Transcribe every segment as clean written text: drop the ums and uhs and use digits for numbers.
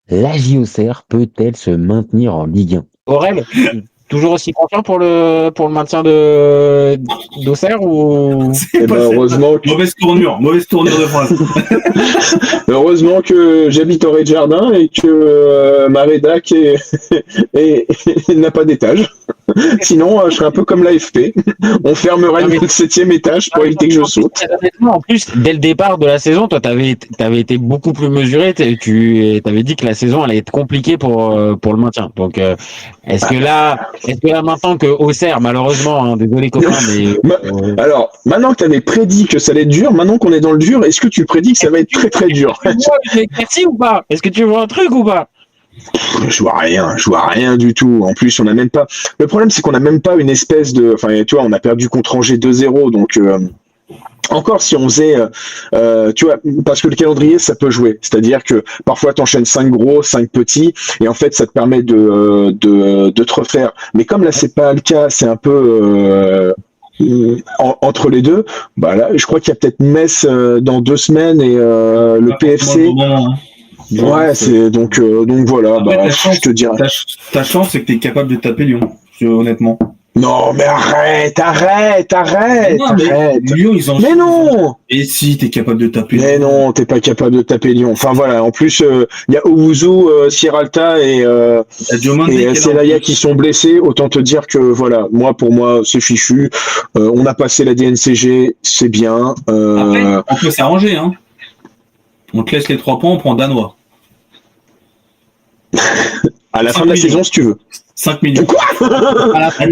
la Auxerre peut-elle se maintenir en Ligue 1? Aurel, toujours aussi confiant pour le maintien d'Auxerre ou C'est pas heureusement que... mauvaise tournure de phrase. Heureusement que j'habite au rez-de-jardin et que ma rédac n'a pas d'étage. Sinon, je serais un peu comme l'AFP. On fermerait le 7e étage pour éviter que je saute. En plus, dès le départ de la saison, toi, t'avais été beaucoup plus mesuré. Tu avais dit que la saison allait être compliquée pour le maintien. Donc, est-ce que là maintenant que Auxerre, malheureusement, hein, désolé copain, mais alors, maintenant que tu avais prédit que ça allait être dur, maintenant qu'on est dans le dur, est-ce que tu prédis que ça va être très très dur? Merci ou pas? Est-ce que tu vois un truc ou pas? Je vois rien du tout. En plus, on n'a même pas. Le problème, c'est qu'on n'a même pas une espèce de. Enfin, tu vois, on a perdu contre Angers 2-0, donc. Encore si on faisait, tu vois, parce que le calendrier, ça peut jouer. C'est-à-dire que parfois, tu enchaînes 5 gros, 5 petits, et en fait, ça te permet de te refaire. Mais comme là, c'est pas le cas, c'est un peu entre les deux. Bah là, je crois qu'il y a peut-être Metz dans 2 semaines et le PFC. Ouais, c'est donc voilà. Après, bah, je te dirais. Ta chance, c'est que tu es capable de taper Lyon, honnêtement. Non, mais arrête. Non, mais Lyon, ils ont. Mais non. Et si, t'es capable de taper. Mais non, t'es pas capable de taper Lyon. Enfin voilà. En plus, il y a Owuzu, Sierralta et Selaya qui sont blessés. Autant te dire que voilà, pour moi, c'est fichu. On a passé la DNCG, c'est bien. Après, on peut s'arranger, hein. On te laisse les 3 points, on prend Danois. À la fin de la saison, si tu veux. 5 millions. Quoi? Tu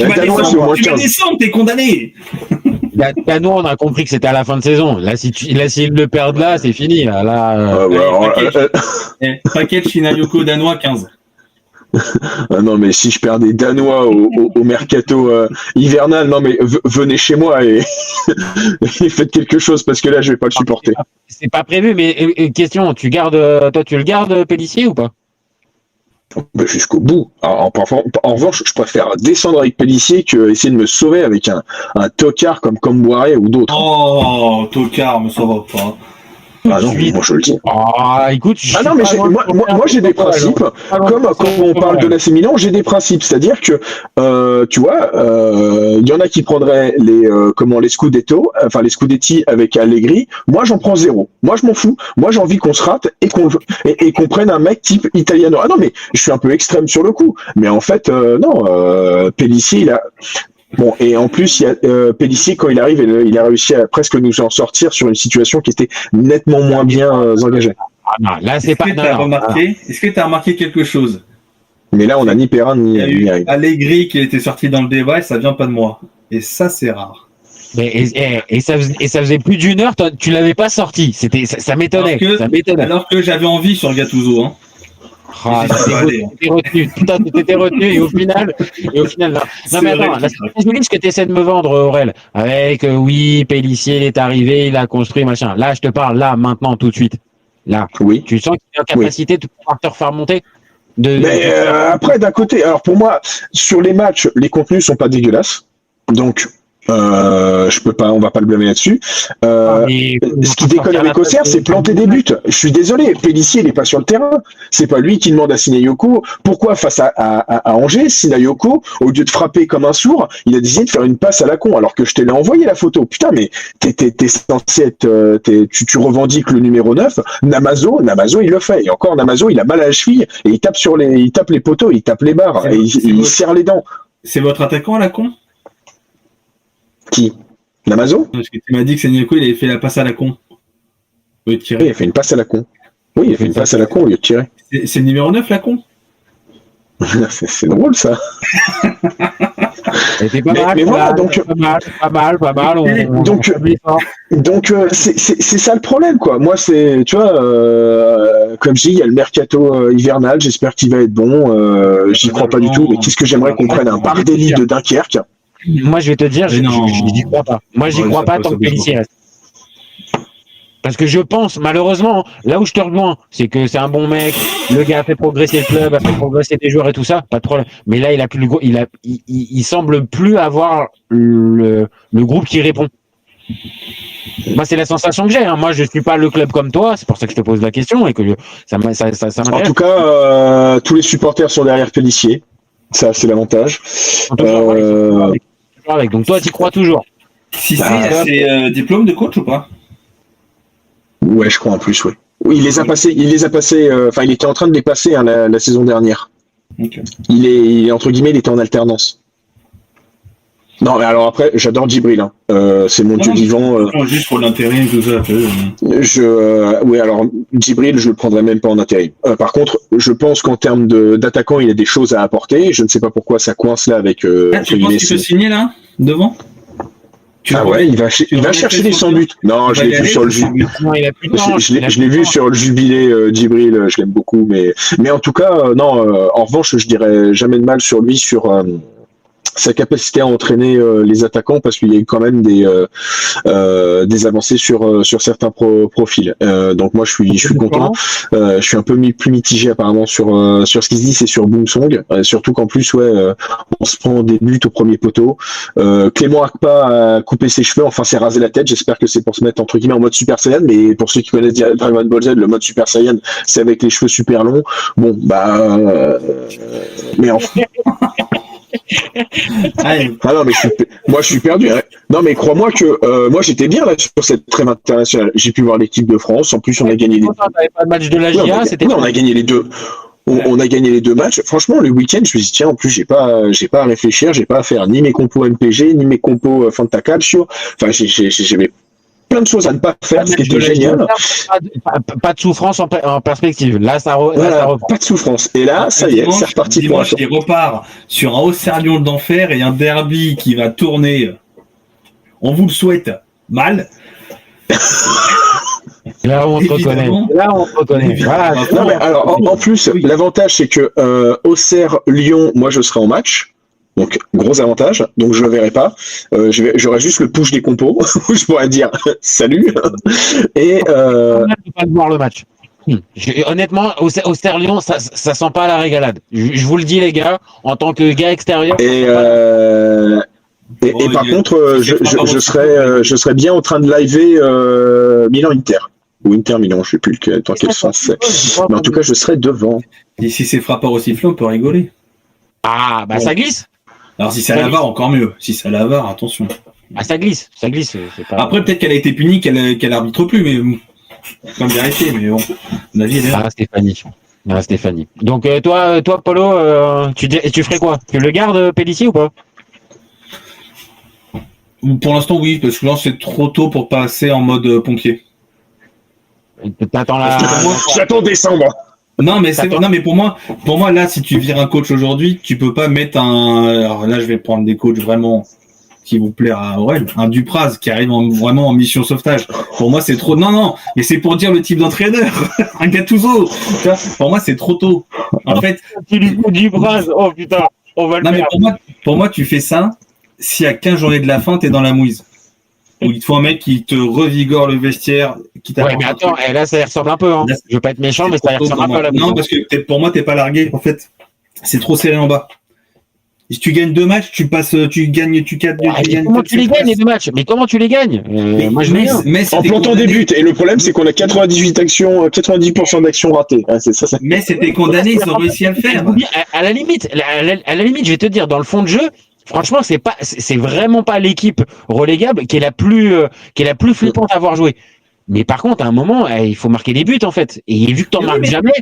vas descendre, t'es condamné. Danois, on a compris que c'était à la fin de saison. Là, s'ils le perdent là, c'est fini. Package Shinayoko Danois 15. Ah non, mais si je perds des Danois au mercato hivernal, non mais venez chez moi et faites quelque chose parce que là, je vais pas le supporter. C'est pas prévu, mais question, tu le gardes Pélissier ou pas? Jusqu'au bout. En revanche, je préfère descendre avec Pélissier que essayer de me sauver avec un tocard comme Comboiré ou d'autres. Oh, tocard, me sauve pas. Ah non, moi je le dis. Ah, écoute, non, mais moi j'ai des principes. Comme quand on parle de l'AC Milan, j'ai des principes. C'est-à-dire que, tu vois, il y en a qui prendraient les Scudetto, enfin les Scudetti avec Allegri. Moi, j'en prends 0. Moi, je m'en fous. Moi, j'ai envie qu'on se rate et qu'on prenne un mec type Italiano. Ah non, mais je suis un peu extrême sur le coup. Mais en fait, non, Pélissier, il a. Bon, et en plus, il y a Pélissier, quand il arrive, il a réussi à presque nous en sortir sur une situation qui était nettement moins bien engagée. Ah non, là, c'est pas. Est-ce que tu as remarqué quelque chose? Mais là, on n'a ni Perrin ni Allegri qui était sorti dans le débat et ça vient pas de moi. Et ça, c'est rare. Et ça faisait plus d'une heure, tu l'avais pas sorti. Ça m'étonnait. Alors que j'avais envie sur Gattuso, hein. T'étais retenu et au final non mais attends, c'est ce que tu essaies de me vendre, Aurel, avec oui, Pélissier il est arrivé, il a construit machin. Là je te parle là maintenant tout de suite. Là, oui. Tu sens qu'il est en capacité de pouvoir te refaire monter. Après d'un côté, alors pour moi sur les matchs, les contenus sont pas dégueulasses. Donc je peux pas, on va pas le blâmer là-dessus. Ce qui déconne avec Auxerre, c'est planter des buts. Je suis désolé, Pélissier, il est pas sur le terrain. C'est pas lui qui demande à Sinayoko. Pourquoi face à Angers, Sinayoko, au lieu de frapper comme un sourd, il a décidé de faire une passe à la con, alors que je te l'ai envoyé la photo. Putain, mais t'es censé être, tu revendiques le numéro 9. Namazo, il le fait. Et encore, Namazo, il a mal à la cheville et il tape les poteaux, il tape les barres et il serre les dents. C'est votre attaquant à la con? Qui? Namazo? Parce que tu m'as dit que Sinayoko, il avait fait la passe à la con. Oui, il a fait une passe à la con. Oui, il a fait une passe à la con au lieu de tirer. C'est le numéro 9, la con? C'est drôle, ça. Mais voilà, donc pas mal. Donc c'est ça le problème, quoi. Moi, c'est, tu vois, comme je dis, il y a le mercato hivernal. J'espère qu'il va être bon. J'y crois pas du tout. Mais qu'est-ce que j'aimerais qu'on prenne un Bardelli de Dunkerque? Moi, je vais te dire, je n'y crois pas. Moi, j'y crois pas tant que Pélissier reste. Parce que je pense, malheureusement, là où je te rejoins, c'est que c'est un bon mec, le gars a fait progresser le club, a fait progresser les joueurs et tout ça, pas de problème. Mais là, il a plus il semble plus avoir le groupe qui répond. Moi, c'est la sensation que j'ai. Hein. Moi, je suis pas le club comme toi. C'est pour ça que je te pose la question et que ça m'intéresse. En tout cas, tous les supporters sont derrière Pélissier. Ça, c'est l'avantage. Toujours avec. Donc, toi, tu y crois toujours. Si c'est diplôme de coach ou pas? Ouais, je crois en plus, oui. Oui, il les a passés. Enfin, il était en train de les passer la saison dernière. Okay. Il est entre guillemets, il était en alternance. Non, mais alors après, j'adore Djibril. Hein. C'est mon dieu vivant. Juste pour l'intérim, tout ça. Oui, alors Djibril, je le prendrais même pas en intérim. Par contre, je pense qu'en termes d'attaquant, il a des choses à apporter. Je ne sais pas pourquoi ça coince là avec. Tu penses qu'il peut signer là, devant? Ouais, il va chercher les 100 buts. Non, je l'ai vu sur le jubilé. Je l'ai vu sur le jubilé Djibril. Je l'aime beaucoup, mais en tout cas, non. En revanche, je dirais jamais de mal sur lui sur sa capacité à entraîner les attaquants parce qu'il y a eu quand même des avancées sur certains profils. Donc moi je suis content. Je suis un peu plus mitigé apparemment sur ce qui se dit, c'est sur Boum Song. Surtout qu'en plus on se prend des buts au premier poteau. Clément Akpa a coupé ses cheveux, enfin s'est rasé la tête. J'espère que c'est pour se mettre entre guillemets en mode Super Saiyan. Mais pour ceux qui connaissent Dragon Ball Z, le mode Super Saiyan, c'est avec les cheveux super longs. Bon mais enfin. Non, mais moi je suis perdu. Hein. Non mais crois-moi que moi j'étais bien là sur cette trêve internationale. J'ai pu voir l'équipe de France. En plus on a gagné les. T'avais pas de match de la GIA, c'était. On a gagné les deux. On a gagné les deux matchs. Franchement, le week-end, je me suis dit tiens, en plus j'ai pas à réfléchir, j'ai pas à faire ni mes compos MPG, ni mes compos Fanta Calcio. Enfin j'avais plein de choses à ne pas faire, ce qui était génial. Pas de souffrance en perspective. Là, ça reprend. Pas de souffrance. Et là, ça y est, c'est reparti. Dimanche, il repart sur un Auxerre-Lyon d'enfer et un derby qui va tourner. On vous le souhaite mal. Là, on te reconnaît. Voilà. Non, mais alors, en plus, l'avantage, c'est que Auxerre-Lyon, moi, je serai en match. Donc, gros avantage. Donc, je ne le verrai pas. J'aurai juste le push des compos où je pourrais dire salut. Et. Je ne pas voir le match. Honnêtement, Auxerre-Lyon, ça sent pas la régalade. Je vous le dis, les gars, en tant que gars extérieur. Et par contre, je serais bien en train de liver Milan-Inter. Ou Inter-Milan, je ne sais plus dans quel sens c'est. Mais en tout cas, je serai devant. Et si c'est frappeur au sifflet, on peut rigoler. Ah, bah ça glisse. Alors si ça la VAR, encore mieux. Si ça la VAR, attention. Ah, ça glisse. C'est pas... Après, peut-être qu'elle a été punie, qu'elle arbitre plus, mais comme vérité, mais bon. La vie est là. Stéphanie. Donc toi, Polo, tu ferais quoi? Tu le gardes, Pélissier, ou pas? Pour l'instant, oui, parce que là, c'est trop tôt pour passer en mode pompier. J'attends décembre. Non, mais pour moi, là, si tu vires un coach aujourd'hui, tu peux pas mettre alors là, je vais prendre des coachs vraiment qui vont plaire à Aurel, un Dupraz qui arrive vraiment en mission sauvetage. Pour moi, c'est trop. Non, mais c'est pour dire le type d'entraîneur. Un Gattuso. Pour moi, c'est trop tôt. En fait. Dupraz, oh putain, on va le faire. Mais pour moi, tu fais ça si à 15 journées de la fin, t'es dans la mouise. Où il te faut un mec qui te revigore le vestiaire. Ouais, mais attends, là, ça y ressemble un peu. Hein. Je veux pas être méchant, mais ça y ressemble un peu à la Non, parce que pour moi, t'es pas largué. En fait, c'est trop serré en bas. Si tu gagnes 2 matchs, tu gagnes. Comment tu les gagnes, les 2 matchs? Mais comment tu les gagnes? Moi, je en plantant des buts. Et le problème, c'est qu'on a 90% d'actions ratées. Ah, c'est ça. Mais c'était condamné, ils ont réussi à le faire. À la limite, je vais te dire, dans le fond de jeu, franchement, c'est vraiment pas l'équipe relégable qui est la plus flippante à avoir joué. Mais par contre, à un moment, il faut marquer des buts, en fait. Et vu que t'en marques jamais.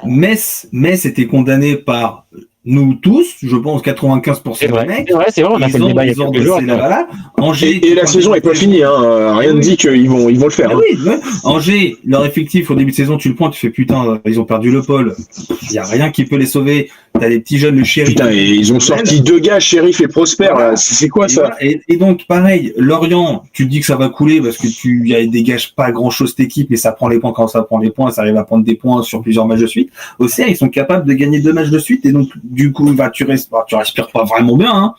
Metz était condamné par nous tous, je pense 95% des mecs. C'est vrai, on a fait le débat il y a quelques jours. Angers, et la saison n'est pas finie, hein. Rien ne dit qu'ils vont le faire. Hein. Oui. Angers, leur effectif au début de saison, tu le prends, tu fais putain, ils ont perdu le pôle. Il n'y a rien qui peut les sauver. T'as des petits jeunes, le Shérif. Putain, et ils ont sorti 2 gars, Shérif et Prosper. Voilà. C'est quoi ça? Et donc, pareil, Lorient, tu te dis que ça va couler parce que dégage pas grand chose cette équipe, mais ça prend les points quand ça prend les points, ça arrive à prendre des points sur plusieurs matchs de suite. Auxerre, ils sont capables de gagner 2 matchs de suite, et donc, du coup, tu respires pas vraiment bien, hein.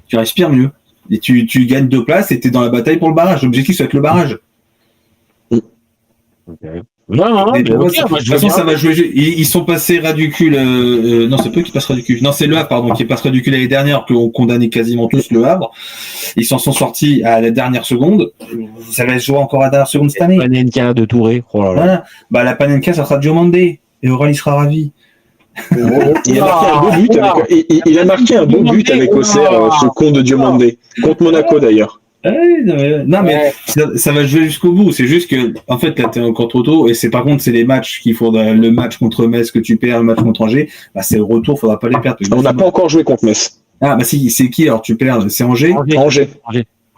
Tu respires mieux. Et tu gagnes 2 places et t'es dans la bataille pour le barrage. L'objectif, c'est avec le barrage. Okay. Non, Mais pour moi, ok, moi, de je toute veux façon, bien. ça va jouer. Ils sont passés ridicule. Non, c'est pas eux qui passent ridicule. Non, c'est Le Havre, pardon, qui passe ridicule l'année dernière, qu'on condamnait quasiment tous Le Havre. Ils s'en sont sortis à la dernière seconde. Ça va se jouer encore à la dernière seconde cette année. Panenka de Touré. Oh là là. Voilà. Bah, la Panenka, ça sera Diomandé. Et Aurel, il sera ravi. Il a marqué un beau but avec, il a marqué un beau but avec Auxerre, ce con de Diomandé. Contre Monaco d'ailleurs. Non, mais ça va jouer jusqu'au bout. C'est juste que, en fait, là, t'es encore trop tôt. Et c'est par contre, c'est les matchs qu'il faut. Le match contre Metz que tu perds, le match contre Angers. Bah, c'est le retour, faudra pas les perdre. On n'a pas encore joué contre Metz. Ah, bah si, c'est qui alors tu perds? C'est Angers? Angers.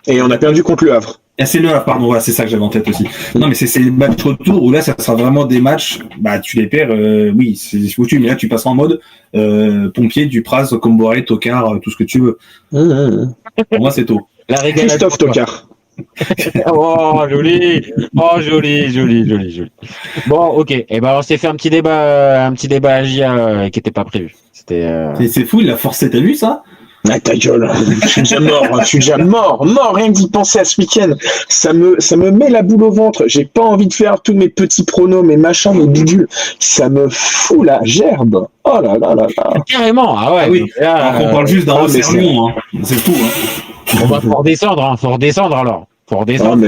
Et on a perdu contre Le Havre. Ah, c'est Le Havre, pardon, voilà, c'est ça que j'avais en tête aussi. Non, mais c'est le match retour où là, ça sera vraiment des matchs, bah, tu les perds, oui, c'est foutu, mais là, tu passeras en mode pompier, Dupraz, Comboiré, Tocard, tout ce que tu veux. Pour moi, c'est tôt. La régalade. Christophe Tocard. Oh, joli. Oh, joli. Bon, ok. Eh ben, on s'est fait un petit débat à GIA qui était pas prévu. C'était. C'est fou, il a forcé, t'as vu ça? Ah, ta gueule, je suis déjà mort, rien que d'y penser à ce week-end. Ça me met la boule au ventre. J'ai pas envie de faire tous mes petits pronos, mes machins, mes bidules. Ça me fout la gerbe. Oh là là là là. Carrément. Ah ouais. Ah oui. Là, on parle juste d'un Auxerre-Lyon, hein. C'est fou, hein. On va pouvoir descendre, hein. Faut redescendre alors. Faut redescendre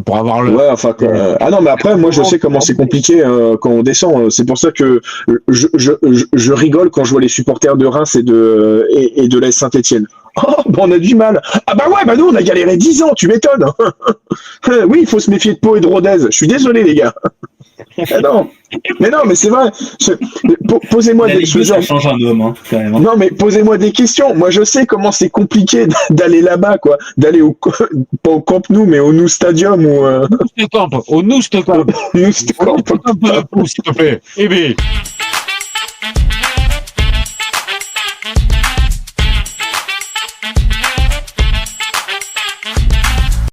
pour avoir le. Ouais, enfin. Ah non, mais après, moi, je sais comment c'est compliqué quand on descend. C'est pour ça que je rigole quand je vois les supporters de Reims et de l'AS Saint-Etienne. Oh, bah on a du mal. Ah bah ouais, bah nous, on a galéré 10 ans, tu m'étonnes. Oui, il faut se méfier de Pau et de Rodez. Je suis désolé, les gars. Mais non, mais c'est vrai. Posez-moi ce genre. Ça change un homme, hein, carrément. Non, mais posez-moi des questions. Moi, je sais comment c'est compliqué d'aller là-bas, quoi. D'aller pas au Camp Nou, mais au Nou Stadium ou. Au Nou Stadium. Nou Stadium. S'il te plaît. Eh bien.